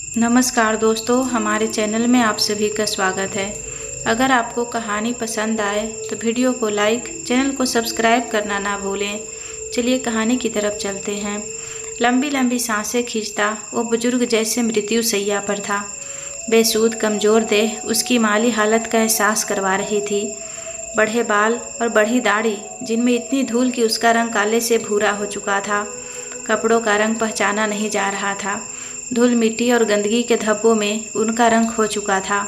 नमस्कार दोस्तों, हमारे चैनल में आप सभी का स्वागत है। अगर आपको कहानी पसंद आए तो वीडियो को लाइक, चैनल को सब्सक्राइब करना ना भूलें। चलिए कहानी की तरफ चलते हैं। लंबी लंबी सांसें खींचता वो बुजुर्ग जैसे मृत्यु शैया पर था। बेसूध कमज़ोर देह उसकी माली हालत का एहसास करवा रही थी। बढ़े बाल और बढ़ी दाढ़ी, जिनमें इतनी धूल कि उसका रंग काले से भूरा हो चुका था। कपड़ों का रंग पहचाना नहीं जा रहा था। धूल मिट्टी और गंदगी के धब्बों में उनका रंग खो चुका था।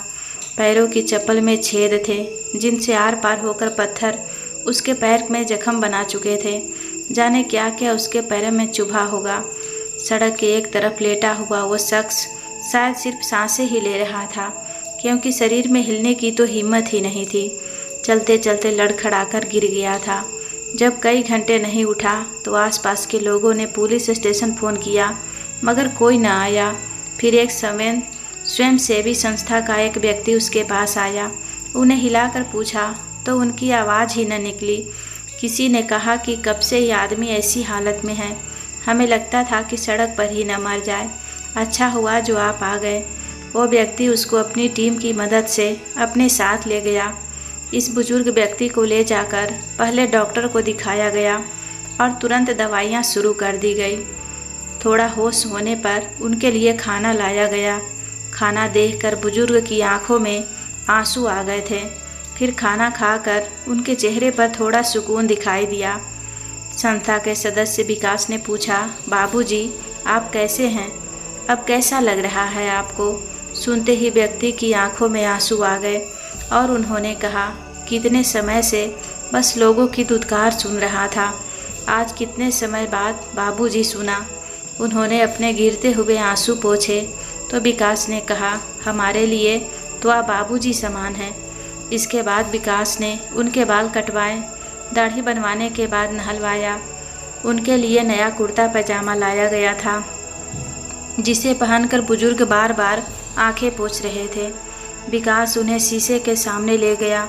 पैरों की चप्पल में छेद थे, जिनसे आर पार होकर पत्थर उसके पैर में जख्म बना चुके थे। जाने क्या क्या उसके पैरों में चुभा होगा। सड़क के एक तरफ लेटा हुआ वो शख्स शायद सिर्फ सांसें ही ले रहा था, क्योंकि शरीर में हिलने की तो हिम्मत ही नहीं थी। चलते चलते लड़खड़ाकर गिर गया था। जब कई घंटे नहीं उठा तो आसपास के लोगों ने पुलिस स्टेशन फ़ोन किया, मगर कोई न आया। फिर एक स्वयंसेवी संस्था का एक व्यक्ति उसके पास आया। उन्हें हिलाकर पूछा तो उनकी आवाज़ ही न निकली। किसी ने कहा कि कब से ये आदमी ऐसी हालत में है, हमें लगता था कि सड़क पर ही न मर जाए। अच्छा हुआ जो आप आ गए। वो व्यक्ति उसको अपनी टीम की मदद से अपने साथ ले गया। इस बुजुर्ग व्यक्ति को ले जाकर पहले डॉक्टर को दिखाया गया और तुरंत दवाइयाँ शुरू कर दी गई। थोड़ा होश होने पर उनके लिए खाना लाया गया। खाना देखकर बुजुर्ग की आंखों में आंसू आ गए थे। फिर खाना खाकर उनके चेहरे पर थोड़ा सुकून दिखाई दिया। संस्था के सदस्य विकास ने पूछा, बाबूजी आप कैसे हैं? अब कैसा लग रहा है आपको? सुनते ही व्यक्ति की आंखों में आंसू आ गए और उन्होंने कहा, कितने समय से बस लोगों की दुत्कार सुन रहा था, आज कितने समय बाद बाबूजी सुना। उन्होंने अपने गिरते हुए आंसू पोंछे तो विकास ने कहा, हमारे लिए तो आप बाबूजी समान हैं। इसके बाद विकास ने उनके बाल कटवाए, दाढ़ी बनवाने के बाद नहलवाया। उनके लिए नया कुर्ता पैजामा लाया गया था, जिसे पहनकर बुजुर्ग बार बार आंखें पोंछ रहे थे। विकास उन्हें शीशे के सामने ले गया।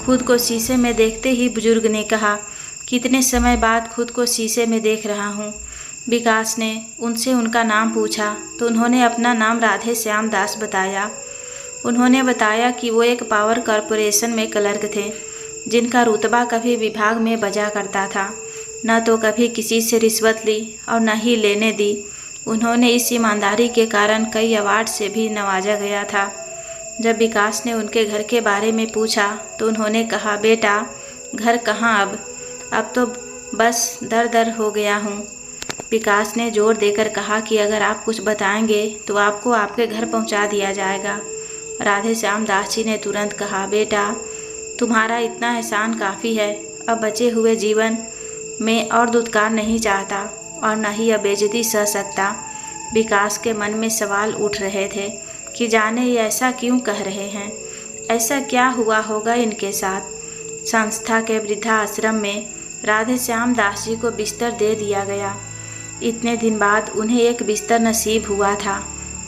खुद को शीशे में देखते ही बुजुर्ग ने कहा, कितने समय बाद खुद को शीशे में देख रहा हूँ। विकास ने उनसे उनका नाम पूछा तो उन्होंने अपना नाम राधे श्याम दास बताया। उन्होंने बताया कि वो एक पावर कॉरपोरेशन में क्लर्क थे, जिनका रुतबा कभी विभाग में बजा करता था। न तो कभी किसी से रिश्वत ली और न ही लेने दी। उन्होंने इस ईमानदारी के कारण कई अवार्ड से भी नवाजा गया था। जब विकास ने उनके घर के बारे में पूछा तो उन्होंने कहा, बेटा घर कहाँ, अब तो बस दर दर हो गया हूँ। विकास ने जोर देकर कहा कि अगर आप कुछ बताएंगे तो आपको आपके घर पहुँचा दिया जाएगा। राधे श्याम दास जी ने तुरंत कहा, बेटा तुम्हारा इतना एहसान काफ़ी है। अब बचे हुए जीवन में और दुत्कार नहीं चाहता और न ही अब बेइज्जती सह सकता। विकास के मन में सवाल उठ रहे थे कि जाने ये ऐसा क्यों कह रहे हैं, ऐसा क्या हुआ होगा इनके साथ। संस्था के वृद्धाश्रम में राधे श्याम दास जी को बिस्तर दे दिया गया। इतने दिन बाद उन्हें एक बिस्तर नसीब हुआ था,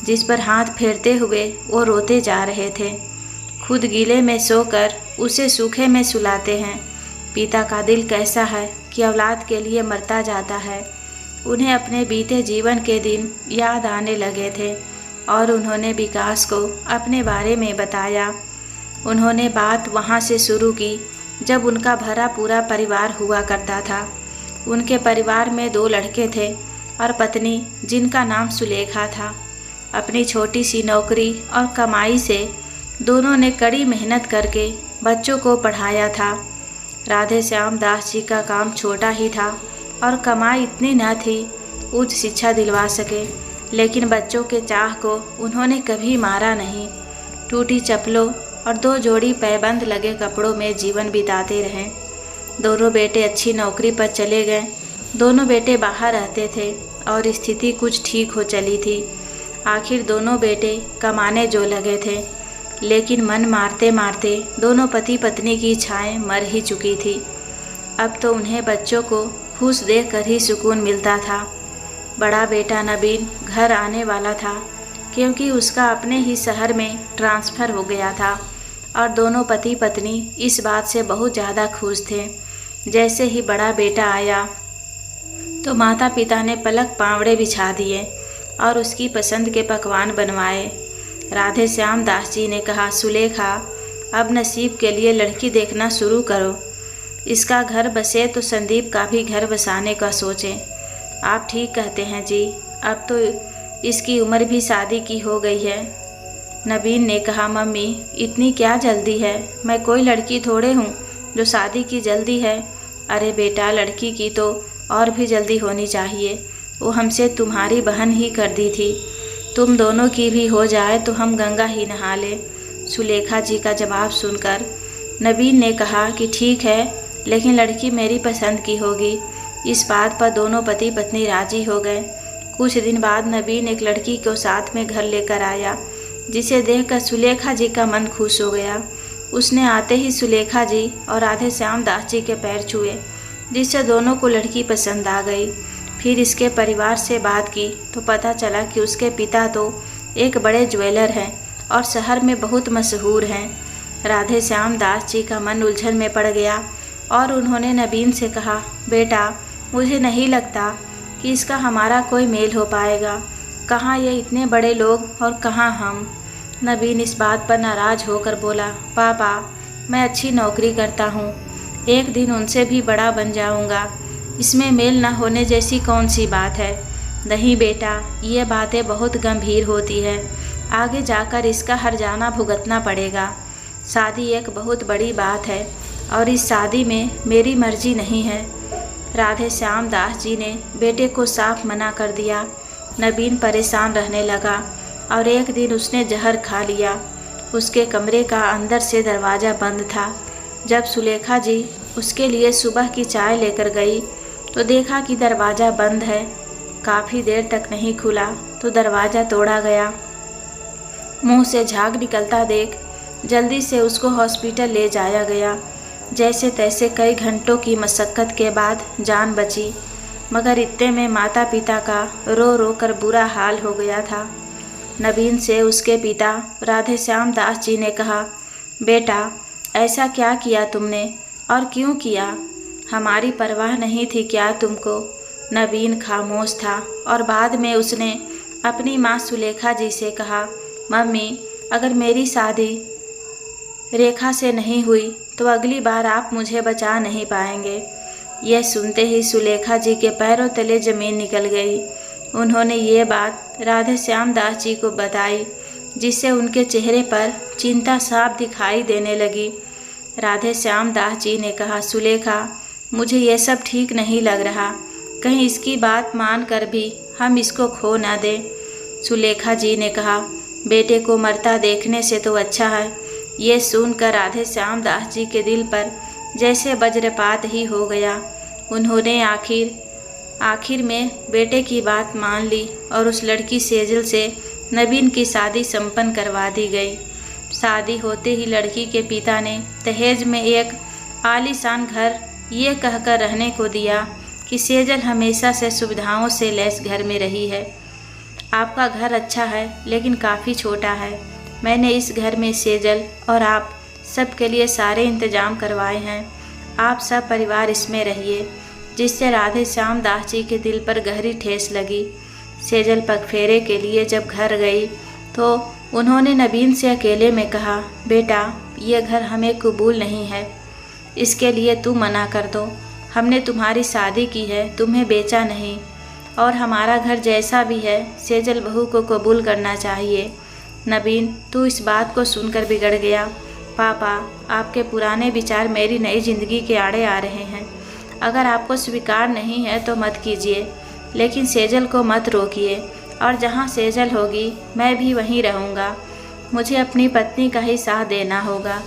जिस पर हाथ फेरते हुए वो रोते जा रहे थे। खुद गीले में सोकर उसे सूखे में सुलाते हैं। पिता का दिल कैसा है कि औलाद के लिए मरता जाता है। उन्हें अपने बीते जीवन के दिन याद आने लगे थे और उन्होंने विकास को अपने बारे में बताया। उन्होंने बात वहाँ से शुरू की जब उनका भरा पूरा परिवार हुआ करता था। उनके परिवार में 2 लड़के थे और पत्नी, जिनका नाम सुलेखा था। अपनी छोटी सी नौकरी और कमाई से दोनों ने कड़ी मेहनत करके बच्चों को पढ़ाया था। राधे श्याम दास जी का काम छोटा ही था और कमाई इतनी न थी उच्च शिक्षा दिलवा सके, लेकिन बच्चों के चाह को उन्होंने कभी मारा नहीं। टूटी चप्पलों और 2 जोड़ी पैबंद लगे कपड़ों में जीवन बिताते रहे। दोनों बेटे अच्छी नौकरी पर चले गए। दोनों बेटे बाहर रहते थे और स्थिति कुछ ठीक हो चली थी। आखिर दोनों बेटे कमाने जो लगे थे, लेकिन मन मारते मारते दोनों पति पत्नी की इच्छाएं मर ही चुकी थी। अब तो उन्हें बच्चों को खुश देखकर ही सुकून मिलता था। बड़ा बेटा नबीन घर आने वाला था, क्योंकि उसका अपने ही शहर में ट्रांसफ़र हो गया था और दोनों पति पत्नी इस बात से बहुत ज़्यादा खुश थे। जैसे ही बड़ा बेटा आया तो माता पिता ने पलक पावड़े बिछा दिए और उसकी पसंद के पकवान बनवाए। राधे श्याम दास जी ने कहा, सुलेखा, अब नसीब के लिए लड़की देखना शुरू करो। इसका घर बसे तो संदीप का भी घर बसाने का सोचें। आप ठीक कहते हैं जी, अब तो इसकी उम्र भी शादी की हो गई है। नवीन ने कहा, मम्मी इतनी क्या जल्दी है, मैं कोई लड़की थोड़े हूँ जो शादी की जल्दी है। अरे बेटा, लड़की की तो और भी जल्दी होनी चाहिए, वो हमसे तुम्हारी बहन ही कर दी थी। तुम दोनों की भी हो जाए तो हम गंगा ही नहा लें। सुलेखा जी का जवाब सुनकर नवीन ने कहा कि ठीक है, लेकिन लड़की मेरी पसंद की होगी। इस बात पर दोनों पति पत्नी राजी हो गए। कुछ दिन बाद नवीन एक लड़की को साथ में घर लेकर आया, जिसे देखकर सुलेखा जी का मन खुश हो गया। उसने आते ही सुलेखा जी और राधे श्याम दास जी के पैर छुए, जिससे दोनों को लड़की पसंद आ गई। फिर इसके परिवार से बात की तो पता चला कि उसके पिता तो एक बड़े ज्वेलर हैं और शहर में बहुत मशहूर हैं। राधे श्याम दास जी का मन उलझन में पड़ गया और उन्होंने नवीन से कहा, बेटा, मुझे नहीं लगता कि इसका हमारा कोई मेल हो पाएगा। कहाँ ये इतने बड़े लोग और कहाँ हम। नवीन इस बात पर नाराज होकर बोला, पापा, मैं अच्छी नौकरी करता हूँ, एक दिन उनसे भी बड़ा बन जाऊँगा। इसमें मेल न होने जैसी कौन सी बात है। नहीं बेटा, ये बातें बहुत गंभीर होती है, आगे जाकर इसका हर्जाना भुगतना पड़ेगा। शादी एक बहुत बड़ी बात है और इस शादी में मेरी मर्जी नहीं है। राधे श्याम दास जी ने बेटे को साफ मना कर दिया। नवीन परेशान रहने लगा और एक दिन उसने जहर खा लिया। उसके कमरे का अंदर से दरवाज़ा बंद था। जब सुलेखा जी उसके लिए सुबह की चाय लेकर गई तो देखा कि दरवाज़ा बंद है। काफ़ी देर तक नहीं खुला तो दरवाज़ा तोड़ा गया। मुंह से झाग निकलता देख जल्दी से उसको हॉस्पिटल ले जाया गया। जैसे तैसे कई घंटों की मशक्क़त के बाद जान बची, मगर इतने में माता पिता का रो रो कर बुरा हाल हो गया था। नवीन से उसके पिता राधे श्याम दास जी ने कहा, बेटा, ऐसा क्या किया तुमने और क्यों किया? हमारी परवाह नहीं थी क्या तुमको? नवीन खामोश था और बाद में उसने अपनी माँ सुलेखा जी से कहा, मम्मी, अगर मेरी शादी रेखा से नहीं हुई तो अगली बार आप मुझे बचा नहीं पाएंगे। यह सुनते ही सुलेखा जी के पैरों तले ज़मीन निकल गई। उन्होंने ये बात राधे श्याम दास जी को बताई, जिससे उनके चेहरे पर चिंता साफ दिखाई देने लगी। राधे श्याम दास जी ने कहा, सुलेखा, मुझे यह सब ठीक नहीं लग रहा, कहीं इसकी बात मान कर भी हम इसको खो ना दें। सुलेखा जी ने कहा, बेटे को मरता देखने से तो अच्छा है। ये सुनकर राधे श्याम दास जी के दिल पर जैसे वज्रपात ही हो गया। उन्होंने आखिर में बेटे की बात मान ली और उस लड़की सेजल से नवीन की शादी संपन्न करवा दी गई। शादी होते ही लड़की के पिता ने दहेज में एक आलीशान घर ये कहकर रहने को दिया कि सेजल हमेशा से सुविधाओं से लैस घर में रही है। आपका घर अच्छा है लेकिन काफ़ी छोटा है। मैंने इस घर में सेजल और आप सब के लिए सारे इंतजाम करवाए हैं। आप सब परिवार इसमें रहिए। जिससे राधे श्याम दास जी के दिल पर गहरी ठेस लगी। सेजल पगफेरे के लिए जब घर गई तो उन्होंने नवीन से अकेले में कहा, बेटा, ये घर हमें कबूल नहीं है, इसके लिए तुम मना कर दो। हमने तुम्हारी शादी की है, तुम्हें बेचा नहीं, और हमारा घर जैसा भी है सेजल बहू को कबूल करना चाहिए। नवीन, तू इस बात को सुनकर बिगड़ गया। पापा, आपके पुराने विचार मेरी नई जिंदगी के आड़े आ रहे हैं। अगर आपको स्वीकार नहीं है तो मत कीजिए, लेकिन सेजल को मत रोकिए, और जहाँ सेजल होगी मैं भी वहीं रहूँगा। मुझे अपनी पत्नी का ही साथ देना होगा।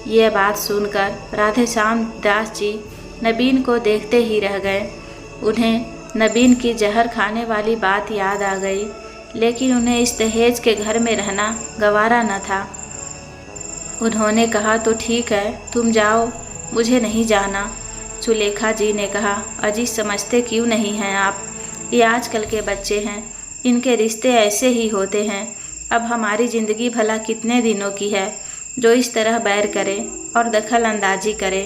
ये बात सुनकर राधे श्याम दास जी नवीन को देखते ही रह गए। उन्हें नवीन की जहर खाने वाली बात याद आ गई, लेकिन उन्हें इस दहेज के घर में रहना गवारा न था। उन्होंने कहा, तो ठीक है, तुम जाओ, मुझे नहीं जाना। सुलेखा जी ने कहा, अजी समझते क्यों नहीं हैं आप? ये आजकल के बच्चे हैं, इनके रिश्ते ऐसे ही होते हैं। अब हमारी ज़िंदगी भला कितने दिनों की है जो इस तरह बैर करे और दखल अंदाजी करे।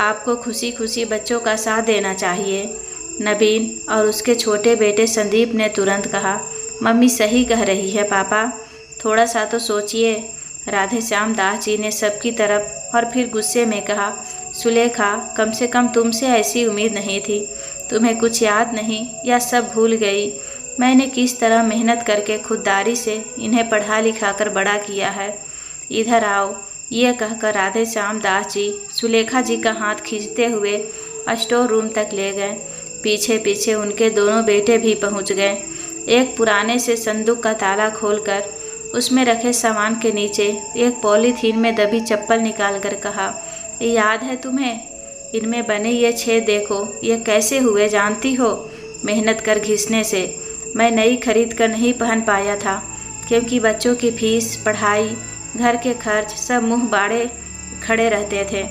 आपको खुशी खुशी बच्चों का साथ देना चाहिए। नवीन और उसके छोटे बेटे संदीप ने तुरंत कहा, मम्मी सही कह रही है पापा, थोड़ा सा तो सोचिए। राधे श्याम दास जी ने सबकी तरफ और फिर गुस्से में कहा, सुलेखा, कम से कम तुमसे ऐसी उम्मीद नहीं थी। तुम्हें कुछ याद नहीं या सब भूल गई? मैंने किस तरह मेहनत करके खुददारी से इन्हें पढ़ा लिखा कर बड़ा किया है। इधर आओ। ये कहकर राधे श्याम दास जी सुलेखा जी का हाथ खींचते हुए स्टोर रूम तक ले गए। पीछे पीछे उनके दोनों बेटे भी पहुंच गए। एक पुराने से संदूक का ताला खोलकर उसमें रखे सामान के नीचे एक पॉलीथीन में दबी चप्पल निकाल कर कहा, ये याद है तुम्हें? इनमें बने ये छेद देखो, ये कैसे हुए जानती हो? मेहनत कर घिसने से। मैं नई खरीद कर नहीं पहन पाया था, क्योंकि बच्चों की फीस, पढ़ाई, घर के खर्च सब मुंह बाड़े खड़े रहते थे।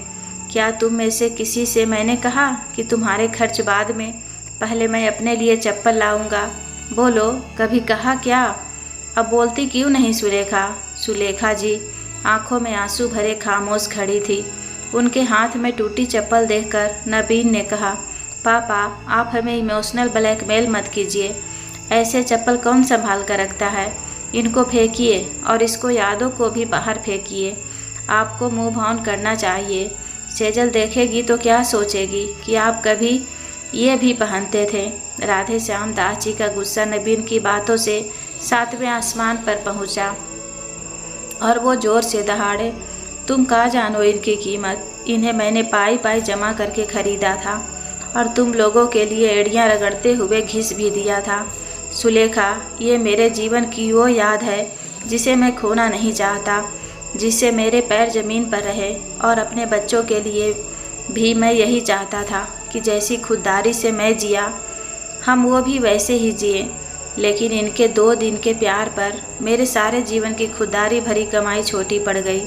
क्या तुम में से किसी से मैंने कहा कि तुम्हारे खर्च बाद में, पहले मैं अपने लिए चप्पल लाऊंगा? बोलो, कभी कहा क्या? अब बोलती क्यों नहीं सुलेखा? सुलेखा जी आंखों में आंसू भरे खामोश खड़ी थी। उनके हाथ में टूटी चप्पल देखकर नबीन ने कहा, पापा, आप हमें इमोशनल ब्लैकमेल मत कीजिए। ऐसे चप्पल कौन संभाल कर रखता है? इनको फेंकिए और इसको यादों को भी बाहर फेंकिए। आपको मूव ऑन करना चाहिए। सेजल देखेगी तो क्या सोचेगी कि आप कभी ये भी पहनते थे। राधे श्याम दास जी का गुस्सा नबीन की बातों से 7वें आसमान पर पहुंचा और वो जोर से दहाड़े, तुम कहाँ जानो इनकी कीमत? इन्हें मैंने पाई पाई जमा करके खरीदा था और तुम लोगों के लिए एड़ियाँ रगड़ते हुए घिस भी दिया था। सुलेखा, ये मेरे जीवन की वो याद है जिसे मैं खोना नहीं चाहता, जिससे मेरे पैर ज़मीन पर रहे। और अपने बच्चों के लिए भी मैं यही चाहता था कि जैसी खुददारी से मैं जिया, हम वो भी वैसे ही जिए। लेकिन इनके 2 दिन के प्यार पर मेरे सारे जीवन की खुददारी भरी कमाई छोटी पड़ गई।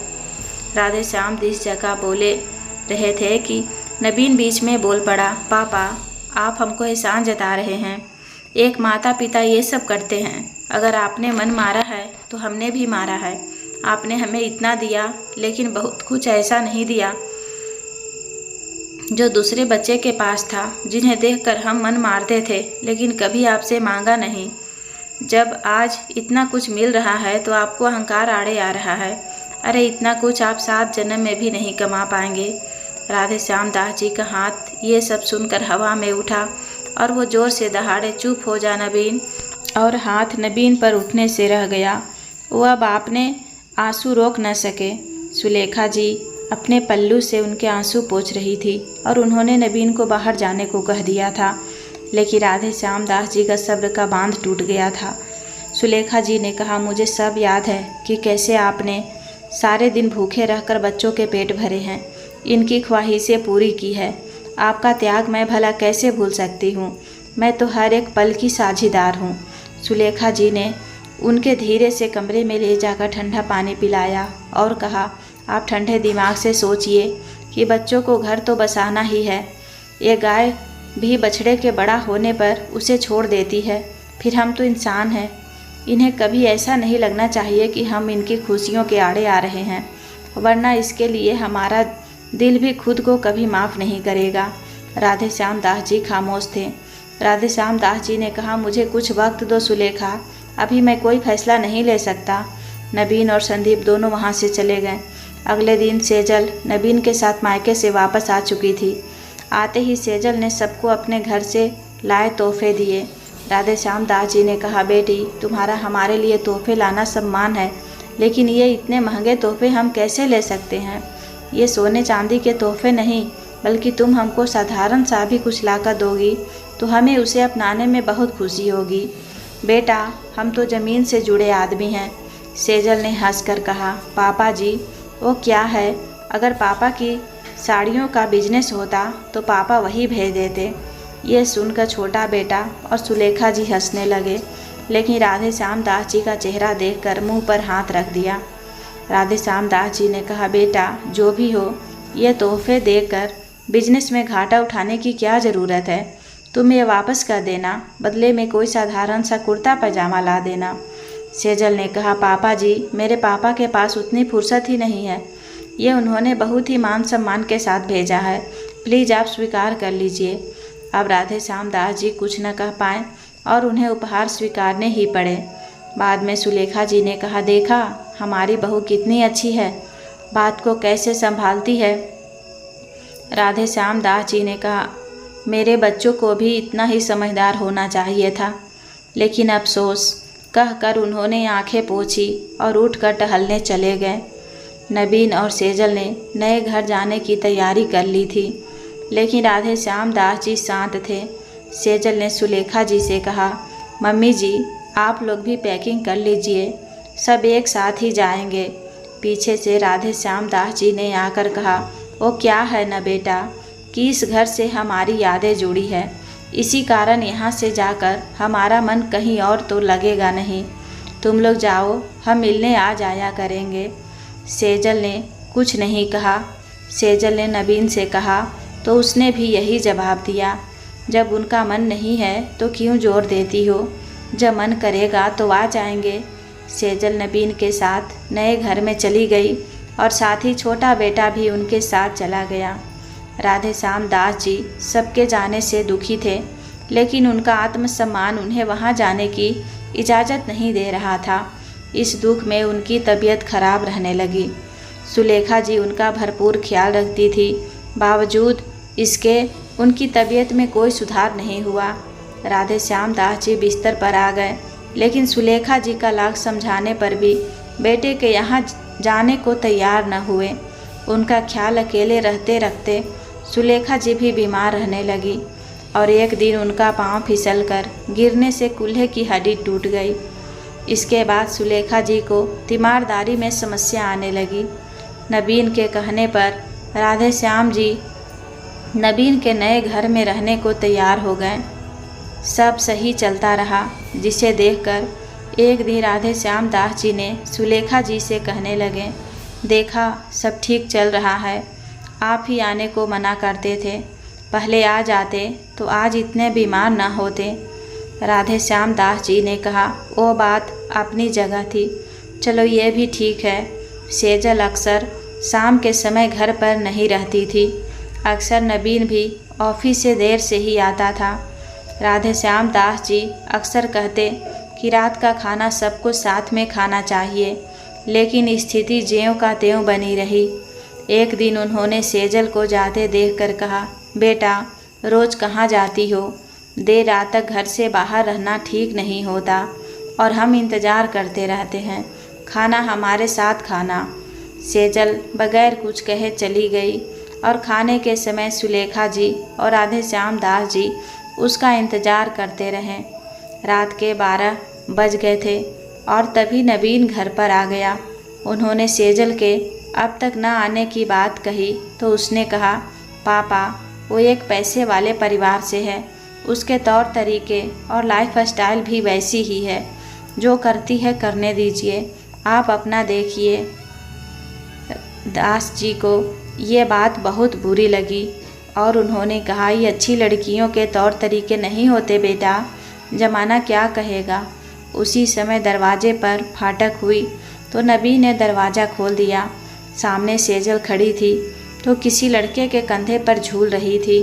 राधे श्याम जिस जगह बोले रहे थे कि नबीन बीच में बोल पड़ा, पापा, आप हमको एहसान जता रहे हैं। एक माता पिता ये सब करते हैं। अगर आपने मन मारा है तो हमने भी मारा है। आपने हमें इतना दिया, लेकिन बहुत कुछ ऐसा नहीं दिया जो दूसरे बच्चे के पास था, जिन्हें देखकर हम मन मारते थे, लेकिन कभी आपसे मांगा नहीं। जब आज इतना कुछ मिल रहा है तो आपको अहंकार आड़े आ रहा है। अरे इतना कुछ आप 7 जन्म में भी नहीं कमा पाएंगे। राधे श्याम दास जी का हाथ ये सब सुनकर हवा में उठा और वो जोर से दहाड़े, चुप हो जा नबीन। और हाथ नबीन पर उठने से रह गया। वो अब आपने आंसू रोक न सके। सुलेखा जी अपने पल्लू से उनके आंसू पोंछ रही थी और उन्होंने नबीन को बाहर जाने को कह दिया था, लेकिन राधे श्याम दास जी का सब्र का बांध टूट गया था। सुलेखा जी ने कहा, मुझे सब याद है कि कैसे आपने सारे दिन भूखे रहकर बच्चों के पेट भरे हैं, इनकी ख्वाहिशें पूरी की है। आपका त्याग मैं भला कैसे भूल सकती हूँ? मैं तो हर एक पल की साझीदार हूँ। सुलेखा जी ने उनके धीरे से कमरे में ले जाकर ठंडा पानी पिलाया और कहा, आप ठंडे दिमाग से सोचिए कि बच्चों को घर तो बसाना ही है। ये गाय भी बछड़े के बड़ा होने पर उसे छोड़ देती है। फिर हम तो इंसान हैं। इन्हें कभी ऐसा नहीं लगना चाहिए कि हम इनकी खुशियों के आड़े आ रहे हैं, वरना इसके लिए हमारा दिल भी खुद को कभी माफ़ नहीं करेगा। राधे श्याम दास जी खामोश थे। राधे श्याम दास जी ने कहा, मुझे कुछ वक्त दो सुलेखा, अभी मैं कोई फैसला नहीं ले सकता। नबीन और संदीप दोनों वहाँ से चले गए। अगले दिन सेजल नबीन के साथ मायके से वापस आ चुकी थी। आते ही सेजल ने सबको अपने घर से लाए तोहफे दिए। राधे श्याम दास जी ने कहा, बेटी, तुम्हारा हमारे लिए तोहफे लाना सम्मान है, लेकिन ये इतने महंगे तोहफे हम कैसे ले सकते हैं? ये सोने चांदी के तोहफे नहीं, बल्कि तुम हमको साधारण सा भी कुछ लाकर दोगी तो हमें उसे अपनाने में बहुत खुशी होगी। बेटा, हम तो ज़मीन से जुड़े आदमी हैं। सेजल ने हंसकर कहा, पापा जी, वो क्या है, अगर पापा की साड़ियों का बिजनेस होता तो पापा वही भेज देते। ये सुनकर छोटा बेटा और सुलेखा जी हंसने लगे, लेकिन राधे श्याम दास जी का चेहरा देखकर मुंह पर हाथ रख दिया। राधे श्याम दास जी ने कहा, बेटा, जो भी हो, ये तोहफे देकर बिजनेस में घाटा उठाने की क्या ज़रूरत है? तुम ये वापस कर देना, बदले में कोई साधारण सा कुर्ता पैजामा ला देना। सेजल ने कहा, पापा जी, मेरे पापा के पास उतनी फुर्सत ही नहीं है। ये उन्होंने बहुत ही मान सम्मान के साथ भेजा है। प्लीज़ आप स्वीकार कर लीजिए। अब राधे श्याम दास जी कुछ न कह पाए और उन्हें उपहार स्वीकारने ही पड़े। बाद में सुलेखा जी ने कहा, देखा हमारी बहू कितनी अच्छी है, बात को कैसे संभालती है। राधे श्याम दास जी ने कहा, मेरे बच्चों को भी इतना ही समझदार होना चाहिए था। लेकिन अफसोस, कहकर उन्होंने आंखें पोंछी और उठकर टहलने चले गए। नबीन और सेजल ने नए घर जाने की तैयारी कर ली थी, लेकिन राधे श्याम दास जी शांत थे। सेजल ने सुलेखा जी से कहा, मम्मी जी आप लोग भी पैकिंग कर लीजिए, सब एक साथ ही जाएंगे। पीछे से राधे श्याम दास जी ने आकर कहा, वो क्या है न बेटा कि इस घर से हमारी यादें जुड़ी है, इसी कारण यहाँ से जाकर हमारा मन कहीं और तो लगेगा नहीं। तुम लोग जाओ, हम मिलने आ जाया करेंगे। सेजल ने कुछ नहीं कहा। सेजल ने नबीन से कहा तो उसने भी यही जवाब दिया, जब उनका मन नहीं है तो क्यों जोर देती हो, जब मन करेगा तो आ जाएंगे। सेजल नबीन के साथ नए घर में चली गई और साथ ही छोटा बेटा भी उनके साथ चला गया। राधे श्याम दास जी सबके जाने से दुखी थे, लेकिन उनका आत्मसम्मान उन्हें वहां जाने की इजाज़त नहीं दे रहा था। इस दुख में उनकी तबीयत खराब रहने लगी। सुलेखा जी उनका भरपूर ख्याल रखती थी, बावजूद इसके उनकी तबीयत में कोई सुधार नहीं हुआ। राधे श्याम दास जी बिस्तर पर आ गए, लेकिन सुलेखा जी का लाख समझाने पर भी बेटे के यहाँ जाने को तैयार न हुए। उनका ख्याल अकेले रहते रखते सुलेखा जी भी बीमार रहने लगी और एक दिन उनका पांव फिसलकर गिरने से कूल्हे की हड्डी टूट गई। इसके बाद सुलेखा जी को तीमारदारी में समस्या आने लगी। नबीन के कहने पर राधे श्याम जी नबीन के नए घर में रहने को तैयार हो गए। सब सही चलता रहा, जिसे देखकर एक दिन राधे श्याम दास जी ने सुलेखा जी से कहने लगे, देखा सब ठीक चल रहा है, आप ही आने को मना करते थे, पहले आ जाते तो आज इतने बीमार न होते। राधे श्याम दास जी ने कहा, वो बात अपनी जगह थी, चलो ये भी ठीक है। सेजल अक्सर शाम के समय घर पर नहीं रहती थी, अक्सर नबीन भी ऑफिस से देर से ही आता था। राधे श्याम दास जी अक्सर कहते कि रात का खाना सबको साथ में खाना चाहिए, लेकिन स्थिति ज्यों का त्यों बनी रही। एक दिन उन्होंने सेजल को जाते देखकर कहा, बेटा रोज़ कहाँ जाती हो, देर रात तक घर से बाहर रहना ठीक नहीं होता और हम इंतज़ार करते रहते हैं, खाना हमारे साथ खाना। सेजल बगैर कुछ कहे चली गई और खाने के समय सुलेखा जी और राधे श्याम दास जी उसका इंतज़ार करते रहे। रात के 12 बज गए थे और तभी नबीन घर पर आ गया। उन्होंने सेजल के अब तक न आने की बात कही तो उसने कहा, पापा वो एक पैसे वाले परिवार से है, उसके तौर तरीके और लाइफ स्टाइल भी वैसी ही है, जो करती है करने दीजिए, आप अपना देखिए। दास जी को ये बात बहुत बुरी लगी और उन्होंने कहा, ये अच्छी लड़कियों के तौर तरीके नहीं होते बेटा, ज़माना क्या कहेगा। उसी समय दरवाजे पर फाटक हुई तो नबी ने दरवाज़ा खोल दिया। सामने सेजल खड़ी थी तो किसी लड़के के कंधे पर झूल रही थी।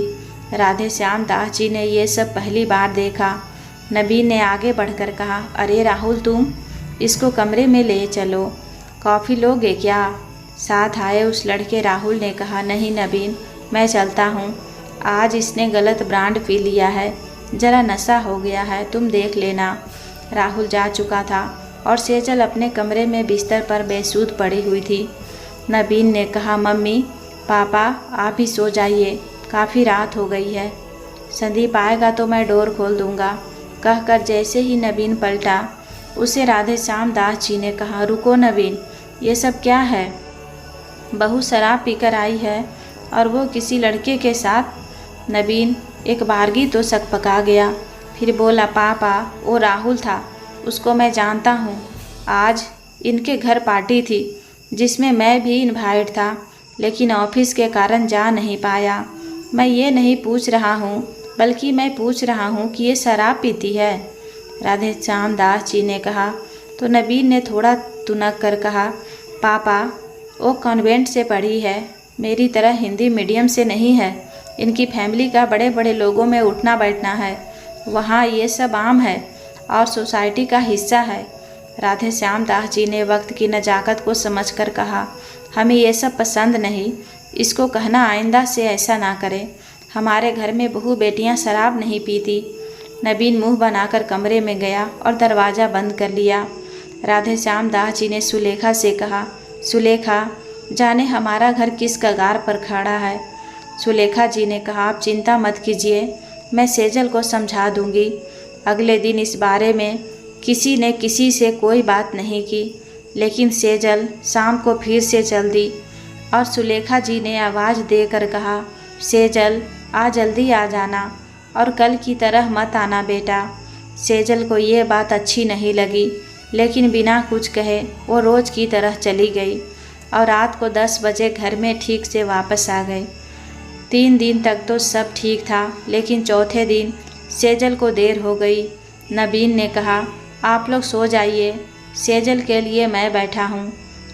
राधे श्याम दास जी ने ये सब पहली बार देखा। नबी ने आगे बढ़कर कहा, अरे राहुल तुम इसको कमरे में ले चलो, कॉफ़ी लोगे क्या। साथ आए उस लड़के राहुल ने कहा, नहीं नबीन मैं चलता हूँ, आज इसने गलत ब्रांड पी लिया है, ज़रा नशा हो गया है, तुम देख लेना। राहुल जा चुका था और सेजल अपने कमरे में बिस्तर पर बेसुध पड़ी हुई थी। नबीन ने कहा, मम्मी पापा आप ही सो जाइए, काफ़ी रात हो गई है, संदीप आएगा तो मैं डोर खोल दूँगा। कहकर जैसे ही नबीन पलटा, उसे राधे श्याम दास जी ने कहा, रुको नबीन ये सब क्या है। बहू शराब पीकर आई है और वो किसी लड़के के साथ। नबीन एक बारगी तो सकपका गया, फिर बोला, पापा वो राहुल था, उसको मैं जानता हूँ, आज इनके घर पार्टी थी जिसमें मैं भी इनवाइट था, लेकिन ऑफिस के कारण जा नहीं पाया। मैं ये नहीं पूछ रहा हूँ, बल्कि मैं पूछ रहा हूँ कि ये शराब पीती है। राधे श्याम दास जी ने कहा तो नबीन ने थोड़ा तुनक कर कहा, पापा वो कॉन्वेंट से पढ़ी है, मेरी तरह हिंदी मीडियम से नहीं है, इनकी फैमिली का बड़े बड़े लोगों में उठना बैठना है, वहाँ ये सब आम है और सोसाइटी का हिस्सा है। राधे श्याम दास जी ने वक्त की नज़ाकत को समझकर कहा, हमें ये सब पसंद नहीं। इसको कहना आइंदा से ऐसा ना करें। हमारे घर में बहू बेटियां शराब नहीं पीती। नबीन मुंह बनाकर कमरे में गया और दरवाज़ा बंद कर लिया। राधे श्याम दास जी ने सुलेखा से कहा, सुलेखा, जाने हमारा घर किस कगार पर खड़ा है। सुलेखा जी ने कहा, आप चिंता मत कीजिए, मैं सेजल को समझा दूंगी। अगले दिन इस बारे में किसी ने किसी से कोई बात नहीं की, लेकिन सेजल शाम को फिर से चल दी और सुलेखा जी ने आवाज़ देकर कहा, सेजल आ जल्दी आ जाना और कल की तरह मत आना बेटा। सेजल को ये बात अच्छी नहीं लगी, लेकिन बिना कुछ कहे वो रोज़ की तरह चली गई और रात को 10 बजे घर में ठीक से वापस आ गई। 3 दिन तक तो सब ठीक था, लेकिन चौथे दिन सेजल को देर हो गई। नबीन ने कहा, आप लोग सो जाइए, सेजल के लिए मैं बैठा हूँ।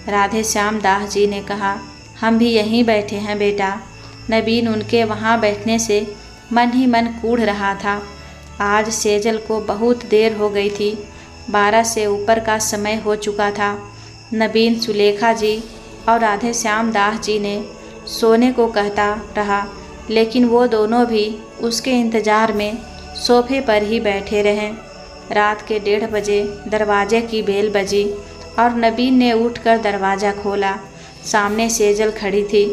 राधे श्याम दास जी ने कहा, हम भी यहीं बैठे हैं बेटा। नबीन उनके वहाँ बैठने से मन ही मन कूढ़ रहा था। आज सेजल को बहुत देर हो गई थी, 12 से ऊपर का समय हो चुका था। नबीन सुलेखा जी और राधे श्याम दास जी ने सोने को कहता रहा, लेकिन वो दोनों भी उसके इंतज़ार में सोफे पर ही बैठे रहें। रात के 1:30 बजे दरवाजे की बेल बजी और नबीन ने उठकर दरवाज़ा खोला। सामने सेजल खड़ी थी।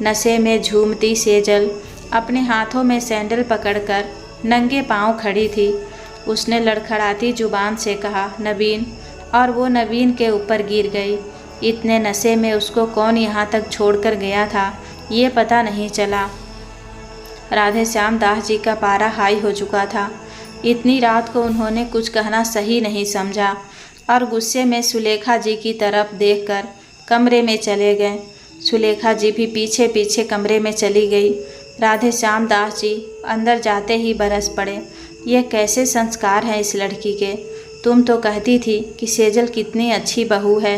नशे में झूमती सेजल अपने हाथों में सैंडल पकड़कर नंगे पांव खड़ी थी। उसने लड़खड़ाती जुबान से कहा, नबीन, और वो नबीन के ऊपर गिर गई। इतने नशे में उसको कौन यहाँ तक छोड़कर गया था, ये पता नहीं चला। राधे श्याम दास जी का पारा हाई हो चुका था। इतनी रात को उन्होंने कुछ कहना सही नहीं समझा और गुस्से में सुलेखा जी की तरफ देखकर कमरे में चले गए। सुलेखा जी भी पीछे पीछे कमरे में चली गई। राधे श्याम दास जी अंदर जाते ही बरस पड़े, ये कैसे संस्कार हैं इस लड़की के। तुम तो कहती थी कि सेजल कितनी अच्छी बहू है,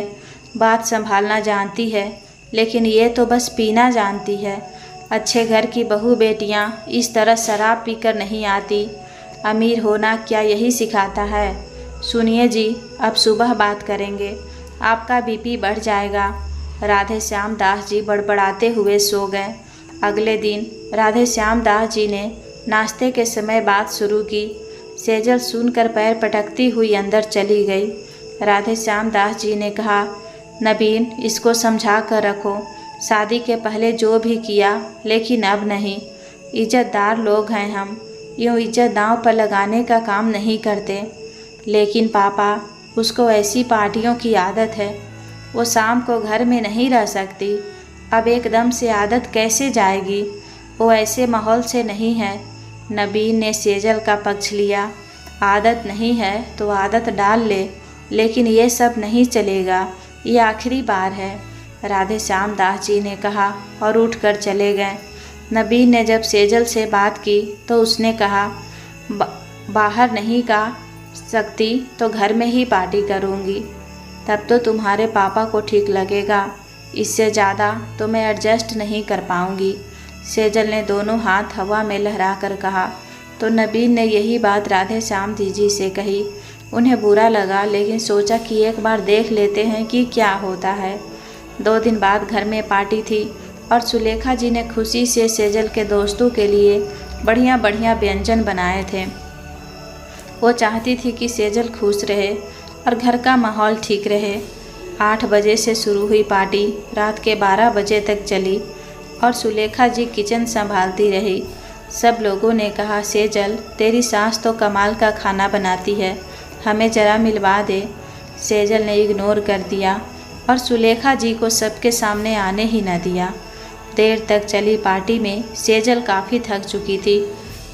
बात संभालना जानती है, लेकिन ये तो बस पीना जानती है। अच्छे घर की बहू बेटियां इस तरह शराब पीकर नहीं आती। अमीर होना क्या यही सिखाता है? सुनिए जी, अब सुबह बात करेंगे, आपका बीपी बढ़ जाएगा। राधे श्याम दास जी बड़बड़ाते हुए सो गए। अगले दिन राधे श्याम दास जी ने नाश्ते के समय बात शुरू की। सेजल सुनकर पैर पटकती हुई अंदर चली गई। राधे श्याम दास जी ने कहा, नबीन, इसको समझा कर रखो। शादी के पहले जो भी किया, लेकिन अब नहीं। इज्जतदार लोग हैं हम, यूँ इज्जत दांव पर लगाने का काम नहीं करते। लेकिन पापा, उसको ऐसी पार्टियों की आदत है, वो शाम को घर में नहीं रह सकती। अब एकदम से आदत कैसे जाएगी? वो ऐसे माहौल से नहीं है। नबीन ने सेजल का पक्ष लिया। आदत नहीं है तो आदत डाल ले, लेकिन ये सब नहीं चलेगा, ये आखिरी बार है, राधे श्याम दास जी ने कहा और उठकर चले गए। नबीन ने जब सेजल से बात की तो उसने कहा, बाहर नहीं जा सकती तो घर में ही पार्टी करूँगी, तब तो तुम्हारे पापा को ठीक लगेगा, इससे ज़्यादा तो मैं एडजस्ट नहीं कर पाऊँगी। सेजल ने दोनों हाथ हवा में लहरा कर कहा। तो नबीन ने यही बात राधे श्याम जी से कही। उन्हें बुरा लगा, लेकिन सोचा कि एक बार देख लेते हैं कि क्या होता है। 2 दिन बाद घर में पार्टी थी और सुलेखा जी ने खुशी से सेजल के दोस्तों के लिए बढ़िया बढ़िया व्यंजन बनाए थे। वो चाहती थी कि सेजल खुश रहे और घर का माहौल ठीक रहे। 8 बजे से शुरू हुई पार्टी रात के 12 बजे तक चली और सुलेखा जी किचन संभालती रही। सब लोगों ने कहा, सेजल, तेरी सास तो कमाल का खाना बनाती है, हमें ज़रा मिलवा दे। सेजल ने इग्नोर कर दिया और सुलेखा जी को सबके सामने आने ही न दिया। देर तक चली पार्टी में सेजल काफ़ी थक चुकी थी,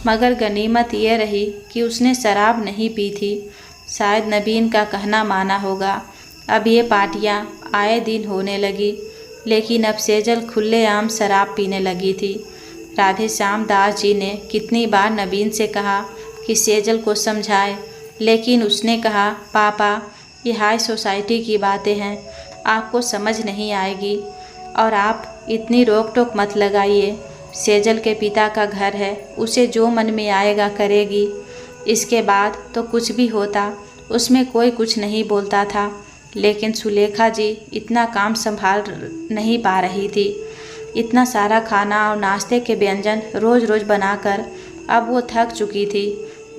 मगर गनीमत यह रही कि उसने शराब नहीं पी थी। शायद नबीन का कहना माना होगा। अब ये पार्टियाँ आए दिन होने लगी, लेकिन अब सेजल खुलेआम शराब पीने लगी थी। राधे श्याम दास जी ने कितनी बार नबीन से कहा कि सेजल को समझाए, लेकिन उसने कहा, पापा, ये हाई सोसाइटी की बातें हैं, आपको समझ नहीं आएगी और आप इतनी रोक टोक मत लगाइए। सेजल के पिता का घर है, उसे जो मन में आएगा करेगी। इसके बाद तो कुछ भी होता उसमें कोई कुछ नहीं बोलता था, लेकिन सुलेखा जी इतना काम संभाल नहीं पा रही थी। इतना सारा खाना और नाश्ते के व्यंजन रोज़ रोज़ बनाकर अब वो थक चुकी थी।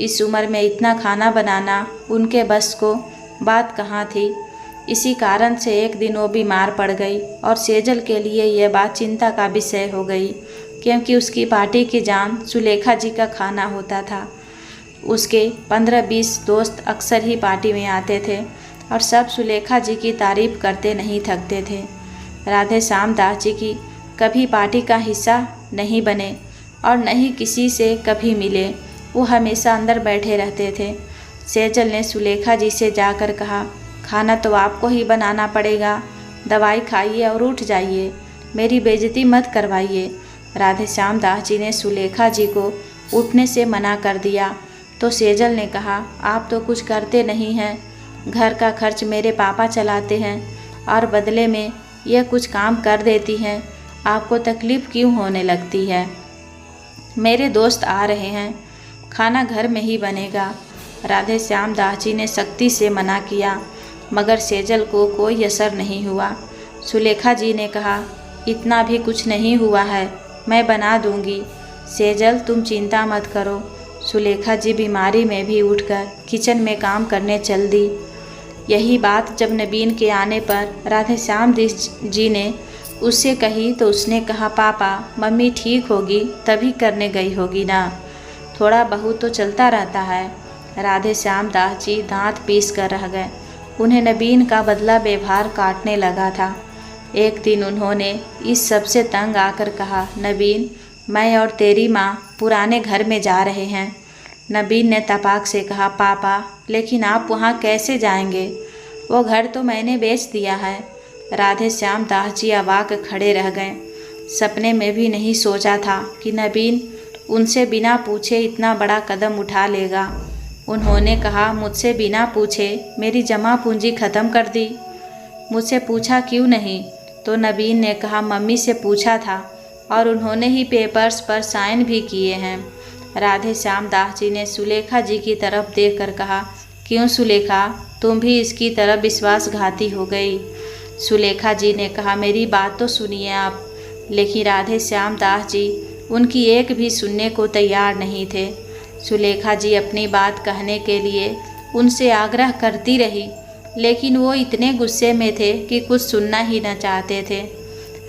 इस उम्र में इतना खाना बनाना उनके बस को बात कहाँ थी। इसी कारण से एक दिन वो बीमार पड़ गई और सेजल के लिए यह बात चिंता का विषय हो गई, क्योंकि उसकी पार्टी की जान सुलेखा जी का खाना होता था। उसके 15-20 दोस्त अक्सर ही पार्टी में आते थे और सब सुलेखा जी की तारीफ करते नहीं थकते थे। राधे श्याम दास जी की कभी पार्टी का हिस्सा नहीं बने और न ही किसी से कभी मिले। वो हमेशा अंदर बैठे रहते थे। सेजल ने सुलेखा जी से जाकर कहा, खाना तो आपको ही बनाना पड़ेगा, दवाई खाइए और उठ जाइए, मेरी बेइज्जती मत करवाइए। राधे श्याम दास जी ने सुलेखा जी को उठने से मना कर दिया तो सेजल ने कहा, आप तो कुछ करते नहीं हैं, घर का खर्च मेरे पापा चलाते हैं और बदले में यह कुछ काम कर देती हैं, आपको तकलीफ़ क्यों होने लगती है। मेरे दोस्त आ रहे हैं, खाना घर में ही बनेगा। राधे श्याम दास जी ने सख्ती से मना किया, मगर सेजल को कोई असर नहीं हुआ। सुलेखा जी ने कहा, इतना भी कुछ नहीं हुआ है, मैं बना दूंगी। सेजल तुम चिंता मत करो। सुलेखा जी बीमारी में भी उठकर किचन में काम करने चल दी। यही बात जब नबीन के आने पर राधे श्याम जी ने उससे कही तो उसने कहा, पापा मम्मी ठीक होगी तभी करने गई होगी ना, थोड़ा बहुत तो चलता रहता है। राधे श्याम दास जी दांत पीस कर रह गए। उन्हें नबीन का बदला व्यवहार काटने लगा था। एक दिन उन्होंने इस सब से तंग आकर कहा, नबीन मैं और तेरी माँ पुराने घर में जा रहे हैं। नबीन ने तपाक से कहा, पापा लेकिन आप वहाँ कैसे जाएंगे, वो घर तो मैंने बेच दिया है। राधे श्याम दास जी अवाक खड़े रह गए। सपने में भी नहीं सोचा था कि नबीन उनसे बिना पूछे इतना बड़ा कदम उठा लेगा। उन्होंने कहा, मुझसे बिना पूछे मेरी जमा पूंजी ख़त्म कर दी, मुझसे पूछा क्यों नहीं। तो नबीन ने कहा, मम्मी से पूछा था और उन्होंने ही पेपर्स पर साइन भी किए हैं। राधे श्याम दास जी ने सुलेखा जी की तरफ देखकर कहा, क्यों सुलेखा, तुम भी इसकी तरफ विश्वासघाती हो गई। सुलेखा जी ने कहा, मेरी बात तो सुनिए आप। लेकिन राधे श्याम दास जी उनकी एक भी सुनने को तैयार नहीं थे। सुलेखा जी अपनी बात कहने के लिए उनसे आग्रह करती रही, लेकिन वो इतने गुस्से में थे कि कुछ सुनना ही न चाहते थे।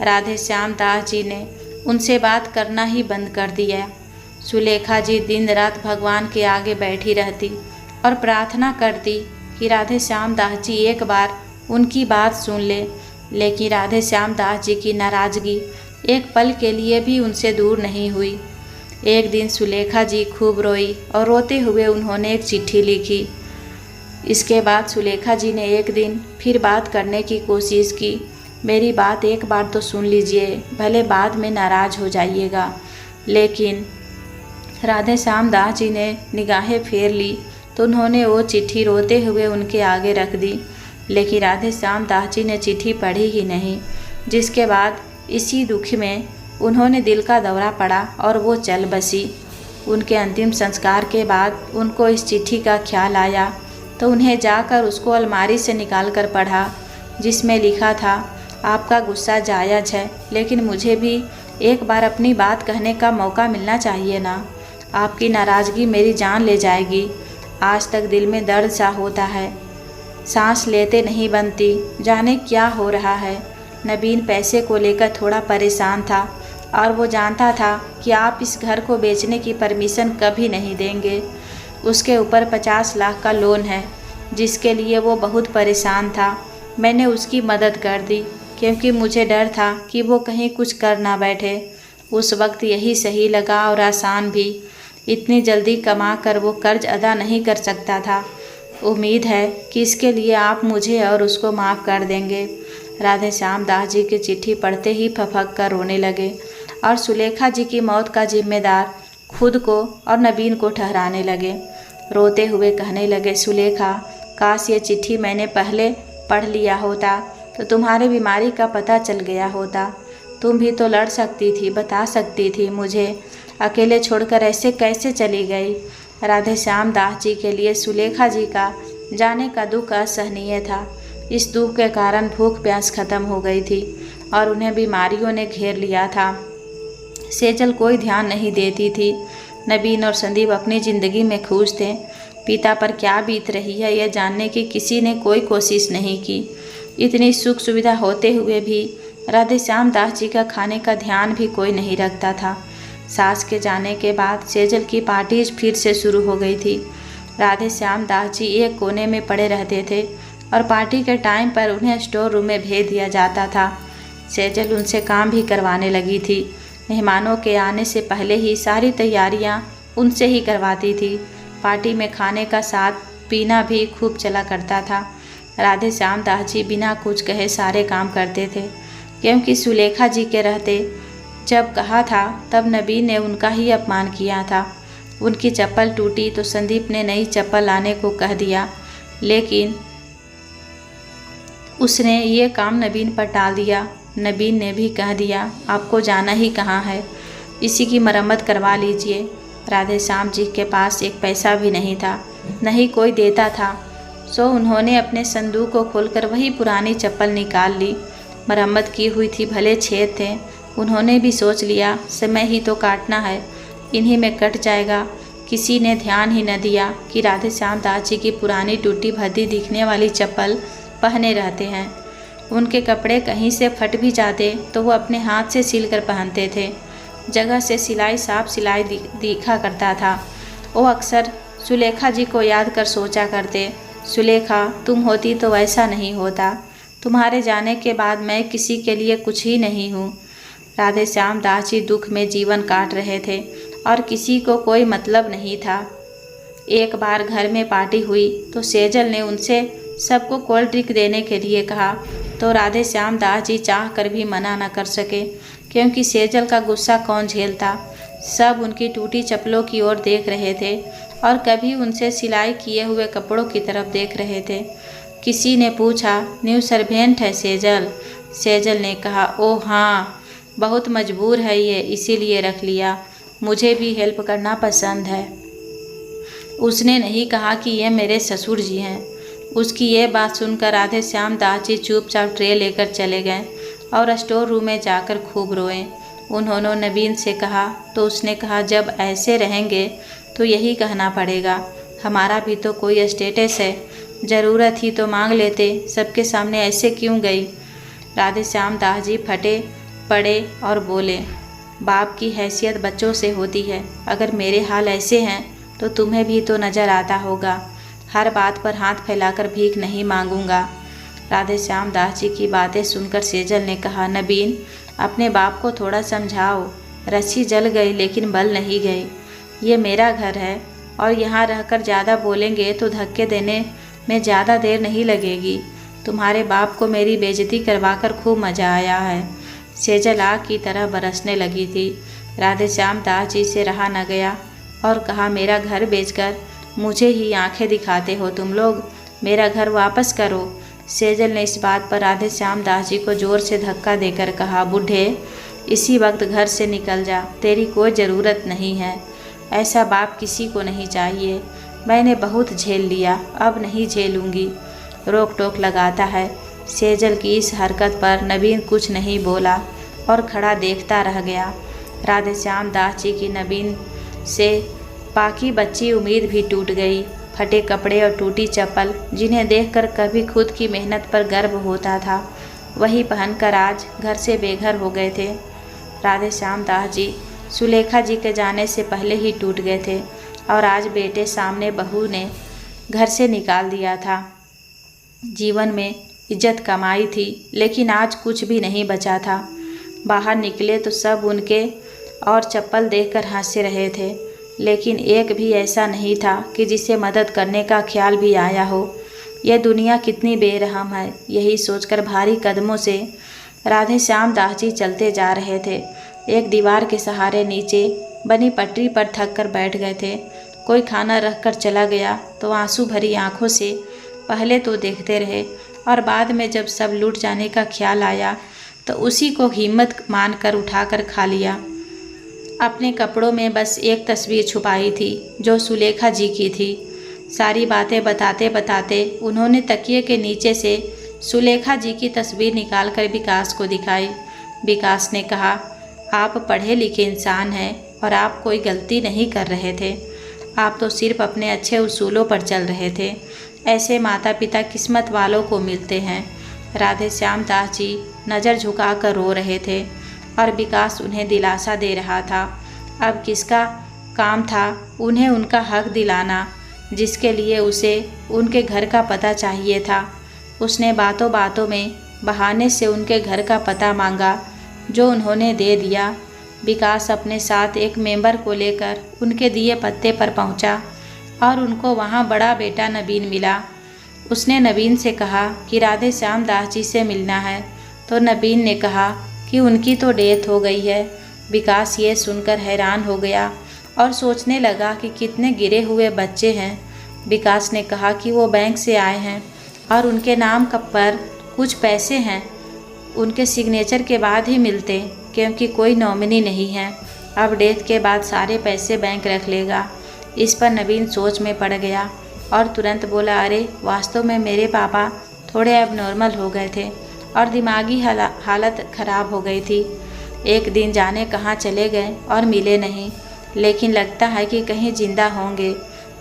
राधे श्याम दास जी ने उनसे बात करना ही बंद कर दिया। सुलेखा जी दिन रात भगवान के आगे बैठी रहती और प्रार्थना करती कि राधे श्याम दास जी एक बार उनकी बात सुन ले। लेकिन राधे श्याम दास जी की नाराज़गी एक पल के लिए भी उनसे दूर नहीं हुई। एक दिन सुलेखा जी खूब रोई और रोते हुए उन्होंने एक चिट्ठी लिखी। इसके बाद सुलेखा जी ने एक दिन फिर बात करने की कोशिश की। मेरी बात एक बार तो सुन लीजिए, भले बाद में नाराज़ हो जाइएगा। लेकिन राधे श्याम दास जी ने निगाहें फेर ली तो उन्होंने वो चिट्ठी रोते हुए उनके आगे रख दी। लेकिन राधे श्याम दास जी ने चिट्ठी पढ़ी ही नहीं, जिसके बाद इसी दुख में उन्होंने दिल का दौरा पड़ा और वो चल बसी। उनके अंतिम संस्कार के बाद उनको इस चिट्ठी का ख्याल आया तो उन्हें जाकर उसको अलमारी से निकाल कर पढ़ा, जिसमें लिखा था, आपका गुस्सा जायज़ है, लेकिन मुझे भी एक बार अपनी बात कहने का मौका मिलना चाहिए ना। आपकी नाराज़गी मेरी जान ले जाएगी। आज तक दिल में दर्द सा होता है, सांस लेते नहीं बनती, जाने क्या हो रहा है। नबीन पैसे को लेकर थोड़ा परेशान था और वो जानता था कि आप इस घर को बेचने की परमिशन कभी नहीं देंगे। उसके ऊपर 50 लाख का लोन है, जिसके लिए वो बहुत परेशान था। मैंने उसकी मदद कर दी क्योंकि मुझे डर था कि वो कहीं कुछ कर ना बैठे। उस वक्त यही सही लगा और आसान भी। इतनी जल्दी कमा कर वो कर्ज अदा नहीं कर सकता था। उम्मीद है कि इसके लिए आप मुझे और उसको माफ़ कर देंगे। राधे श्याम दास जी की चिट्ठी पढ़ते ही फफक कर रोने लगे और सुलेखा जी की मौत का जिम्मेदार खुद को और नबीन को ठहराने लगे। रोते हुए कहने लगे, सुलेखा, काश ये चिट्ठी मैंने पहले पढ़ लिया होता तो तुम्हारी बीमारी का पता चल गया होता। तुम भी तो लड़ सकती थी, बता सकती थी मुझे। अकेले छोड़कर ऐसे कैसे चली गई। राधे श्याम दास जी के लिए सुलेखा जी का जाने का दुख असहनीय था। इस दुख के कारण भूख प्यास खत्म हो गई थी और उन्हें बीमारियों ने घेर लिया था। सेजल कोई ध्यान नहीं देती थी। नवीन और संदीप अपनी ज़िंदगी में खुश थे। पिता पर क्या बीत रही है यह जानने की किसी ने कोई कोशिश नहीं की। इतनी सुख सुविधा होते हुए भी राधे श्याम दास जी का खाने का ध्यान भी कोई नहीं रखता था। सास के जाने के बाद सेजल की पार्टी फिर से शुरू हो गई थी। राधे श्याम दास जी एक कोने में पड़े रहते थे और पार्टी के टाइम पर उन्हें स्टोर रूम में भेज दिया जाता था। सेजल उनसे काम भी करवाने लगी थी। मेहमानों के आने से पहले ही सारी तैयारियां उनसे ही करवाती थी। पार्टी में खाने का साथ पीना भी खूब चला करता था। राधे श्याम दास जी बिना कुछ कहे सारे काम करते थे, क्योंकि सुलेखा जी के रहते जब कहा था तब नबीन ने उनका ही अपमान किया था। उनकी चप्पल टूटी तो संदीप ने नई चप्पल लाने को कह दिया, लेकिन उसने ये काम नबीन पर टाल दिया। नबीन ने भी कह दिया, आपको जाना ही कहाँ है, इसी की मरम्मत करवा लीजिए। राधे श्याम जी के पास एक पैसा भी नहीं था, नहीं कोई देता था। सो उन्होंने अपने संदूक को खोलकर वही पुरानी चप्पल निकाल ली। मरम्मत की हुई थी, भले छेद थे। उन्होंने भी सोच लिया समय ही तो काटना है, इन्हीं में कट जाएगा। किसी ने ध्यान ही न दिया कि राधे श्याम दास जी की पुरानी टूटी भद्दी दिखने वाली चप्पल पहने रहते हैं। उनके कपड़े कहीं से फट भी जाते तो वो अपने हाथ से सिल कर पहनते थे। जगह से सिलाई साफ सिलाई दिखा करता था। वो अक्सर सुलेखा जी को याद कर सोचा करते, सुलेखा तुम होती तो ऐसा नहीं होता। तुम्हारे जाने के बाद मैं किसी के लिए कुछ ही नहीं हूँ। राधे श्याम दास जी दुख में जीवन काट रहे थे और किसी को कोई मतलब नहीं था। एक बार घर में पार्टी हुई तो सेजल ने उनसे सबको कोल्ड ड्रिंक देने के लिए कहा, तो राधे श्याम दास जी चाह कर भी मना न कर सके, क्योंकि सेजल का गुस्सा कौन झेलता। सब उनकी टूटी चप्पलों की ओर देख रहे थे और कभी उनसे सिलाई किए हुए कपड़ों की तरफ देख रहे थे। किसी ने पूछा, न्यू सर्वेंट है सेजल? सेजल ने कहा, ओह हाँ, बहुत मजबूर है ये, इसीलिए रख लिया। मुझे भी हेल्प करना पसंद है। उसने नहीं कहा कि ये मेरे ससुर जी हैं। उसकी ये बात सुनकर राधे श्याम दास जी चुपचाप ट्रे लेकर चले गए और स्टोर रूम में जाकर खूब रोए। उन्होंने नवीन से कहा तो उसने कहा, जब ऐसे रहेंगे तो यही कहना पड़ेगा, हमारा भी तो कोई स्टेटस है, ज़रूरत ही तो मांग लेते, सबके सामने ऐसे क्यों गई। राधे श्याम दास जी फटे पड़े और बोले, बाप की हैसियत बच्चों से होती है। अगर मेरे हाल ऐसे हैं तो तुम्हें भी तो नज़र आता होगा। हर बात पर हाथ फैलाकर भीख नहीं मांगूंगा। राधे श्याम दास जी की बातें सुनकर सेजल ने कहा, नबीन अपने बाप को थोड़ा समझाओ। रस्सी जल गई लेकिन बल नहीं गई। ये मेरा घर है और यहाँ रहकर ज़्यादा बोलेंगे तो धक्के देने में ज़्यादा देर नहीं लगेगी। तुम्हारे बाप को मेरी बेइज्जती करवाकर खूब मज़ा आया है। सेजल आग की तरह बरसने लगी थी। राधे श्याम दास जी से रहा न गया और कहा, मेरा घर बेचकर मुझे ही आंखें दिखाते हो तुम लोग, मेरा घर वापस करो। सेजल ने इस बात पर राधे श्याम दास जी को जोर से धक्का देकर कहा, बूढ़े इसी वक्त घर से निकल जा, तेरी कोई ज़रूरत नहीं है। ऐसा बाप किसी को नहीं चाहिए। मैंने बहुत झेल लिया, अब नहीं झेलूंगी। रोक टोक लगाता है। सेजल की इस हरकत पर नवीन कुछ नहीं बोला और खड़ा देखता रह गया। राधे श्याम दास जी की नवीन से बाकी बच्ची उम्मीद भी टूट गई। फटे कपड़े और टूटी चप्पल, जिन्हें देखकर कभी खुद की मेहनत पर गर्व होता था, वही पहनकर आज घर से बेघर हो गए थे। राधे श्याम दास जी सुलेखा जी के जाने से पहले ही टूट गए थे और आज बेटे सामने बहू ने घर से निकाल दिया था। जीवन में इज्जत कमाई थी, लेकिन आज कुछ भी नहीं बचा था। बाहर निकले तो सब उनके और चप्पल देखकर हंस रहे थे, लेकिन एक भी ऐसा नहीं था कि जिसे मदद करने का ख्याल भी आया हो। यह दुनिया कितनी बेरहम है, यही सोचकर भारी कदमों से राधे श्याम दास जी चलते जा रहे थे। एक दीवार के सहारे नीचे बनी पटरी पर थक कर बैठ गए थे। कोई खाना रख कर चला गया तो आंसू भरी आंखों से पहले तो देखते रहे और बाद में जब सब लूट जाने का ख्याल आया तो उसी को हिम्मत मानकर उठाकर खा लिया। अपने कपड़ों में बस एक तस्वीर छुपाई थी जो सुलेखा जी की थी। सारी बातें बताते बताते उन्होंने तकिए के नीचे से सुलेखा जी की तस्वीर निकालकर विकास को दिखाई। विकास ने कहा, आप पढ़े लिखे इंसान हैं और आप कोई गलती नहीं कर रहे थे। आप तो सिर्फ अपने अच्छे उसूलों पर चल रहे थे। ऐसे माता पिता किस्मत वालों को मिलते हैं। राधे श्याम दास जी नज़र झुकाकर रो रहे थे और विकास उन्हें दिलासा दे रहा था। अब किसका काम था उन्हें उनका हक दिलाना, जिसके लिए उसे उनके घर का पता चाहिए था। उसने बातों बातों में बहाने से उनके घर का पता मांगा, जो उन्होंने दे दिया। विकास अपने साथ एक मेंबर को लेकर उनके दिए पत्ते पर पहुंचा और उनको वहां बड़ा बेटा नवीन मिला। उसने नवीन से कहा कि राधे श्याम दास जी से मिलना है, तो नवीन ने कहा कि उनकी तो डेथ हो गई है। विकास ये सुनकर हैरान हो गया और सोचने लगा कि कितने गिरे हुए बच्चे हैं। विकास ने कहा कि वो बैंक से आए हैं और उनके नाम पर कुछ पैसे हैं, उनके सिग्नेचर के बाद ही मिलते, क्योंकि कोई नॉमिनी नहीं है। अब डेथ के बाद सारे पैसे बैंक रख लेगा। इस पर नवीन सोच में पड़ गया और तुरंत बोला, अरे वास्तव में मेरे पापा थोड़े एबनॉर्मल हो गए थे और दिमागी हालत ख़राब हो गई थी। एक दिन जाने कहाँ चले गए और मिले नहीं, लेकिन लगता है कि कहीं जिंदा होंगे।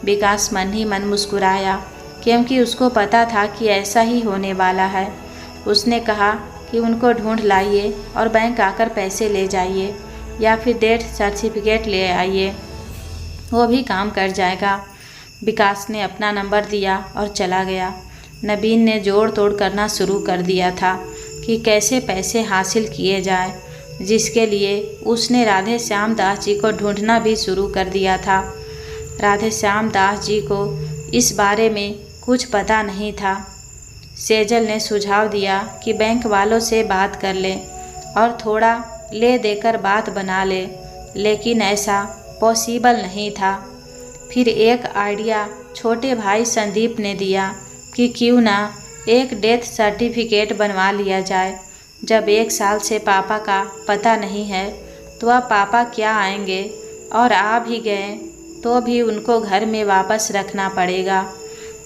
विकास मन ही मन मुस्कुराया, क्योंकि उसको पता था कि ऐसा ही होने वाला है। उसने कहा कि उनको ढूंढ लाइए और बैंक आकर पैसे ले जाइए या फिर डेथ सर्टिफिकेट ले आइए, वो भी काम कर जाएगा। विकास ने अपना नंबर दिया और चला गया। नवीन ने जोड़ तोड़ करना शुरू कर दिया था कि कैसे पैसे हासिल किए जाए, जिसके लिए उसने राधे श्याम दास जी को ढूंढना भी शुरू कर दिया था। राधे श्याम दास जी को इस बारे में कुछ पता नहीं था। सेजल ने सुझाव दिया कि बैंक वालों से बात कर ले और थोड़ा ले देकर बात बना ले, लेकिन ऐसा पॉसिबल नहीं था। फिर एक आइडिया छोटे भाई संदीप ने दिया कि क्यों ना एक डेथ सर्टिफिकेट बनवा लिया जाए। जब 1 साल से पापा का पता नहीं है तो अब पापा क्या आएंगे, और आ भी गए तो भी उनको घर में वापस रखना पड़ेगा।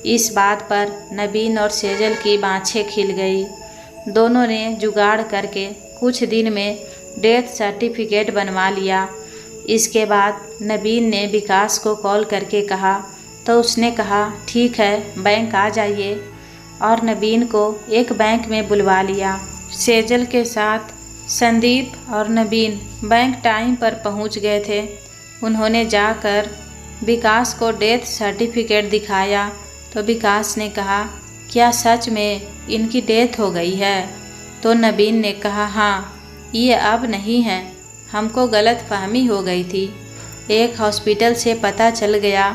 इस बात पर नवीन और सेजल की बाँछें खिल गई। दोनों ने जुगाड़ करके कुछ दिन में डेथ सर्टिफिकेट बनवा लिया। इसके बाद नवीन ने विकास को कॉल करके कहा, तो उसने कहा ठीक है, बैंक आ जाइए, और नवीन को एक बैंक में बुलवा लिया। सेजल के साथ संदीप और नवीन बैंक टाइम पर पहुंच गए थे। उन्होंने जाकर विकास को डेथ सर्टिफिकेट दिखाया तो विकास ने कहा, क्या सच में इनकी डेथ हो गई है? तो नवीन ने कहा, हाँ, ये अब नहीं है, हमको गलतफहमी हो गई थी। एक हॉस्पिटल से पता चल गया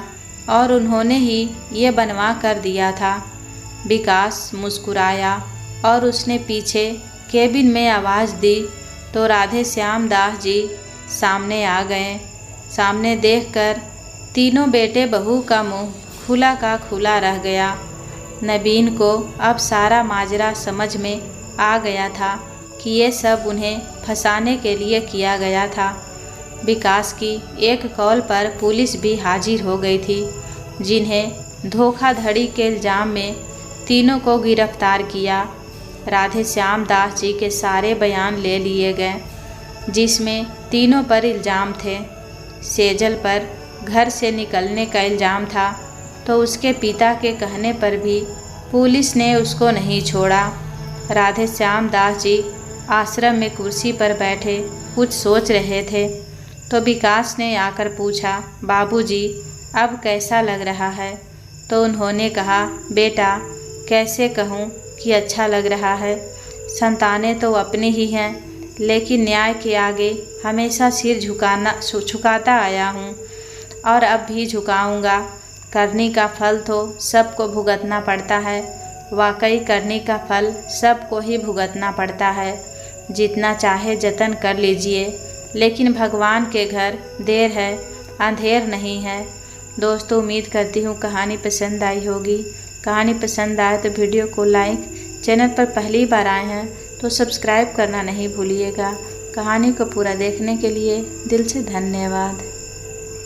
और उन्होंने ही ये बनवा कर दिया था। विकास मुस्कुराया और उसने पीछे केबिन में आवाज़ दी तो राधे श्याम दास जी सामने आ गए। सामने देखकर तीनों बेटे बहू का मुंह खुला का खुला रह गया। नवीन को अब सारा माजरा समझ में आ गया था कि ये सब उन्हें फंसाने के लिए किया गया था। विकास की एक कॉल पर पुलिस भी हाजिर हो गई थी, जिन्हें धोखाधड़ी के इल्ज़ाम में तीनों को गिरफ्तार किया। राधे श्याम दास जी के सारे बयान ले लिए गए, जिसमें तीनों पर इल्ज़ाम थे। सेजल पर घर से निकलने का इल्ज़ाम था, तो उसके पिता के कहने पर भी पुलिस ने उसको नहीं छोड़ा। राधे श्याम दास जी आश्रम में कुर्सी पर बैठे कुछ सोच रहे थे, तो विकास ने आकर पूछा, बाबूजी अब कैसा लग रहा है? तो उन्होंने कहा, बेटा कैसे कहूँ कि अच्छा लग रहा है। संतानें तो अपनी ही हैं, लेकिन न्याय के आगे हमेशा सिर झुकाता आया हूँ और अब भी झुकाऊँगा। करनी का फल तो सबको भुगतना पड़ता है। वाकई करनी का फल सबको ही भुगतना पड़ता है। जितना चाहे जतन कर लीजिए, लेकिन भगवान के घर देर है, अंधेर नहीं है। दोस्तों, उम्मीद करती हूँ कहानी पसंद आई होगी। कहानी पसंद आए तो वीडियो को लाइक, चैनल पर पहली बार आए हैं तो सब्सक्राइब करना नहीं भूलिएगा। कहानी को पूरा देखने के लिए दिल से धन्यवाद।